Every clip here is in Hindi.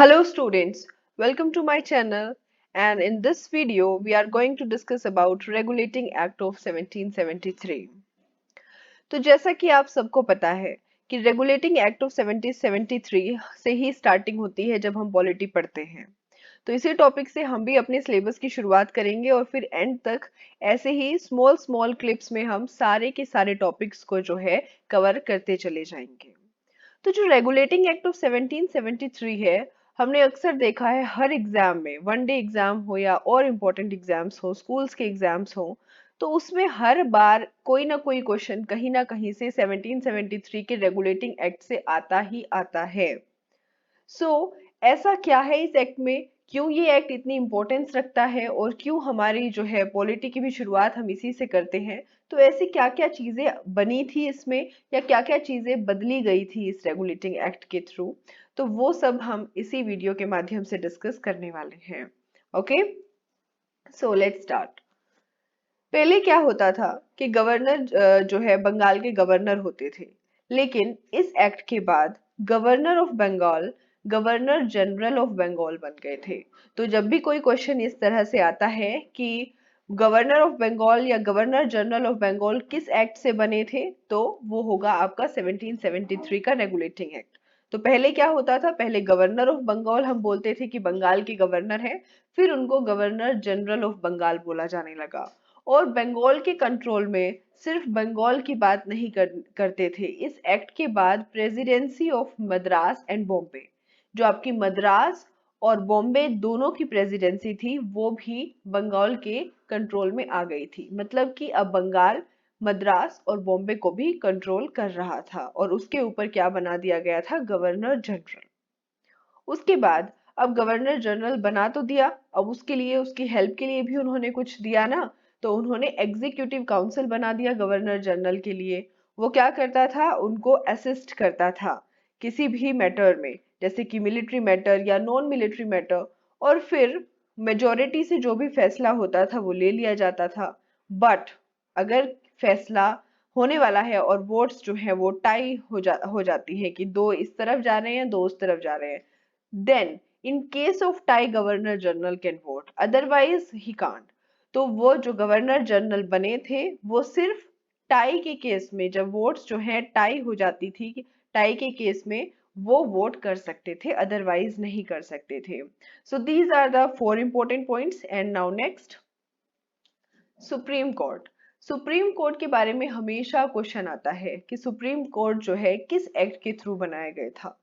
Hello students, welcome to my channel and in this video we are going to discuss about Regulating Act of 1773। तो जैसा कि आप सबको पता है कि रेगुलेटिंग एक्ट ऑफ 1773 से ही स्टार्टिंग होती है जब हम पॉलिटी पढ़ते हैं। तो इसी टॉपिक से हम भी अपने सिलेबस की शुरुआत करेंगे और फिर एंड तक ऐसे ही स्मॉल स्मॉल क्लिप्स में हम सारे के सारे टॉपिक्स को जो है कवर करते चले जाएंगे। तो जो रेगुलेटिंग एक्ट ऑफ 1773 है, हमने अक्सर देखा है हर एग्जाम में, वन डे एग्जाम हो या और इम्पोर्टेंट एग्जाम्स हो, स्कूल्स के एग्जाम्स हो, तो उसमें हर बार कोई ना कोई क्वेश्चन कहीं ना कहीं से 1773 के रेगुलेटिंग एक्ट से आता ही आता है। सो ऐसा क्या है इस एक्ट में, क्यों ये एक्ट इतनी इंपॉर्टेंस रखता है और क्यों हमारी जो है पॉलिटी की भी शुरुआत हम इसी से करते हैं। तो ऐसी क्या क्या चीजें बनी थी इसमें या क्या क्या चीजें बदली गई थी इस रेगुलेटिंग एक्ट के थ्रू, तो वो सब हम इसी वीडियो के माध्यम से डिस्कस करने वाले हैं। Okay, so let's start. पहले क्या होता था कि गवर्नर जो है बंगाल के गवर्नर होते थे, लेकिन इस एक्ट के बाद governor of Bengal governor general of Bengal बन गए थे। तो जब भी कोई क्वेश्चन इस तरह से आता है कि गवर्नर ऑफ बंगाल या गवर्नर जनरल ऑफ बंगाल किस एक्ट से बने थे, तो वो होगा आपका 1773 का रेगुलेटिंग एक्ट। तो पहले क्या होता था, पहले गवर्नर ऑफ बंगाल हम बोलते थे कि बंगाल के गवर्नर है, फिर उनको गवर्नर जनरल ऑफ बंगाल बोला जाने लगा। और बंगाल के कंट्रोल में सिर्फ बंगाल की बात नहीं करते थे। इस एक्ट के बाद presidency of Madras and Bombay, जो आपकी मद्रास और बॉम्बे दोनों की प्रेसिडेंसी थी, वो भी बंगाल के कंट्रोल में आ गई थी। मतलब कि अब बंगाल मद्रास और बॉम्बे को भी कंट्रोल कर रहा था और उसके ऊपर क्या बना दिया गया था, गवर्नर जनरल। उसके बाद अब गवर्नर जनरल बना तो दिया, अब उसके लिए उसकी हेल्प के लिए भी उन्होंने कुछ दिया ना, तो उन्होंने एग्जीक्यूटिव काउंसिल बना दिया गवर्नर जनरल के लिए। वो क्या करता था, उनको असिस्ट करता था किसी भी मैटर में, जैसे कि मिलिट्री मैटर या नॉन मिलिट्री मैटर। और फिर मेजोरिटी से जो भी फैसला होता था वो ले लिया जाता था। बट अगर फैसला होने वाला है और वोट्स जो है वो टाई हो जाती है कि दो इस तरफ जा रहे हैं दो उस तरफ जा रहे हैं, then in case of tie governor general can vote, otherwise he can't। तो वो जो गवर्नर जनरल बने थे वो सिर्फ टाई के केस में, जब वोट्स जो है टाई हो जाती थी, टाई के केस में वो वोट कर सकते थे, अदरवाइज नहीं कर सकते थे। So these are the four important points. And now next, supreme court. Supreme court के बारे में हमेशा क्वेश्चन आता है कि सुप्रीम कोर्ट जो है किस एक्ट के थ्रू बनाया गया था।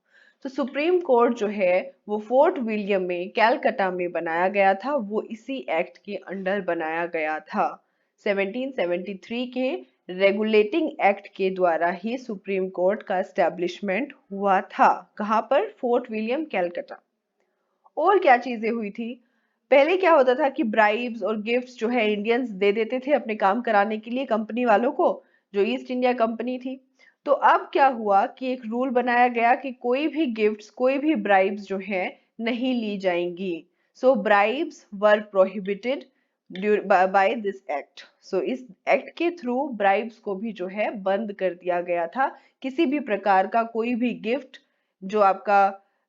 तो सुप्रीम कोर्ट जो है वो फोर्ट विलियम में कैलकाटा में बनाया गया था, वो इसी एक्ट के अंडर बनाया गया था। 1773 के रेगुलेटिंग एक्ट के द्वारा ही सुप्रीम कोर्ट का एस्टेब्लिशमेंट हुआ था। कहाँ पर, फोर्ट विलियम कैलकाटा। और क्या चीजें हुई थी, पहले क्या होता था कि ब्राइब्स और गिफ्ट्स जो है इंडियंस दे देते थे अपने काम कराने के लिए कंपनी वालों को, जो ईस्ट इंडिया कंपनी थी। तो अब क्या हुआ कि एक रूल बनाया गया कि कोई भी गिफ्ट्स, कोई भी ब्राइब्स जो है नहीं ली जाएंगी। So bribes were prohibited by this act. So इस एक्ट के थ्रू ब्राइब्स को भी जो है बंद कर दिया गया था। किसी भी प्रकार का कोई भी गिफ्ट जो आपका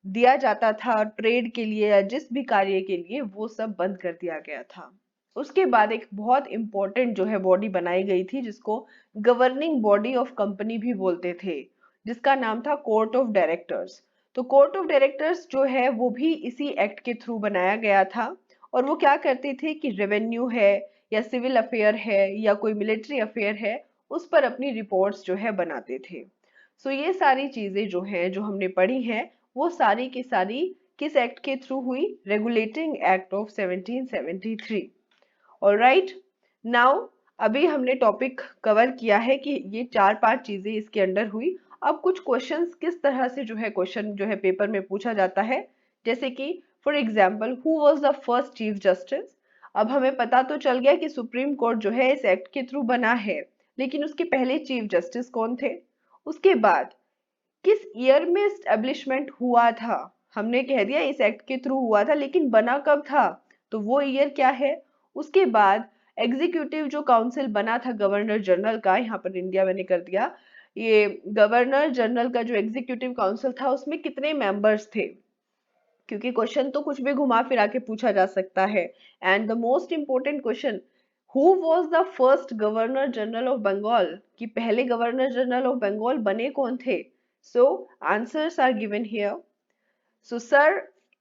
दिया जाता था ट्रेड के लिए या जिस भी कार्य के लिए, वो सब बंद कर दिया गया था। उसके बाद एक बहुत इंपॉर्टेंट जो है बॉडी बनाई गई थी, जिसको गवर्निंग बॉडी ऑफ कंपनी भी बोलते थे, जिसका नाम था कोर्ट ऑफ डायरेक्टर्स। तो कोर्ट ऑफ डायरेक्टर्स जो है वो भी इसी एक्ट के थ्रू बनाया गया था। और वो क्या करते थे कि रेवेन्यू है या सिविल अफेयर है या कोई मिलिट्री अफेयर है, उस पर अपनी रिपोर्ट्स जो है बनाते थे। सो ये सारी चीजें जो हैं जो हमने पढ़ी हैं, वो सारी की सारी किस एक्ट के थ्रू हुई, regulating act of 1773। Alright, now अभी हमने टॉपिक कवर किया है कि ये चार पांच चीजें इसके अंडर हुई। अब कुछ क्वेश्चंस किस तरह से जो है क्वेश्चन जो है पेपर में पूछा जाता है, जैसे कि for example who was the first chief justice. अब हमें पता तो चल गया कि सुप्रीम कोर्ट जो है इस एक्ट के थ्रू बना है, लेकिन उसके पहले चीफ जस्टिस कौन थे। उसके बाद किस ईयर में एस्टेब्लिशमेंट हुआ था, हमने कह दिया इस एक्ट के थ्रू हुआ था, लेकिन बना कब था, तो वो ईयर क्या है। उसके बाद एग्जीक्यूटिव जो काउंसिल बना था गवर्नर जनरल का, यहाँ पर इंडिया मैंने कर दिया, ये गवर्नर जनरल का जो एग्जीक्यूटिव काउंसिल था उसमें कितने मेंबर्स थे। क्योंकि क्वेश्चन तो कुछ भी घुमा फिरा के पूछा जा सकता है। And the most important question, who was the first governor general of Bengal, कि पहले गवर्नर जनरल ऑफ बंगाल बने कौन थे? So answers are given here. So Sir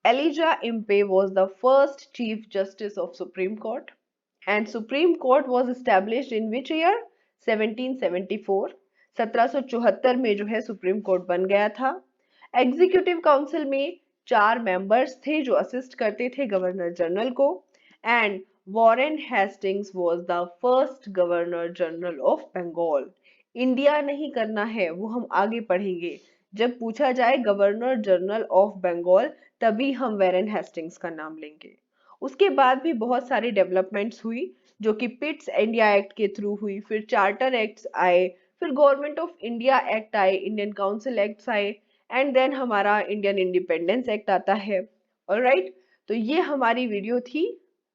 Elijah Impey was the first Chief Justice of Supreme Court, and Supreme Court was established in which year? 1774। 1774 में जो है सुप्रीम कोर्ट बन गया था। एग्जीक्यूटिव काउंसिल में 4 मेंबर्स थे जो असिस्ट करते थे गवर्नर जनरल को। And Warren Hastings was the first governor general of Bengal. India नहीं करना है, वो हम आगे पढ़ेंगे। जब पूछा जाए गवर्नर जनरल ऑफ बंगाल, तभी हम वेरेन हेस्टिंग्स का नाम लेंगे। उसके बाद भी बहुत सारी डेवलपमेंट्स हुई, जो कि पिट्स इंडिया एक्ट के थ्रू हुई, फिर चार्टर एक्ट्स आए, फिर गवर्नमेंट ऑफ इंडिया एक्ट आए, इंडियन काउंसिल एक्ट्स आए, एंड देन हमारा इंडियन इंडिपेंडेंस एक्ट आता है। ऑलराइट, तो ये हमारी वीडियो थी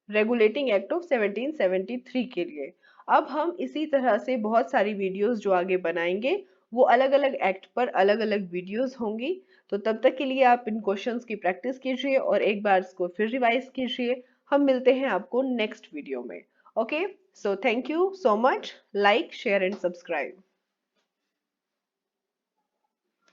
रेगुलेटिंग एक्ट ऑफ 1773 के लिए। अब हम इसी तरह से बहुत सारी वीडियोस जो आगे बनाएंगे, वो अलग अलग एक्ट पर अलग अलग वीडियोस होंगी। तो तब तक के लिए आप इन क्वेश्चंस की प्रैक्टिस कीजिए और एक बार इसको फिर रिवाइज कीजिए। हम मिलते हैं आपको नेक्स्ट वीडियो में। Okay, so thank you so much. Like, share and subscribe.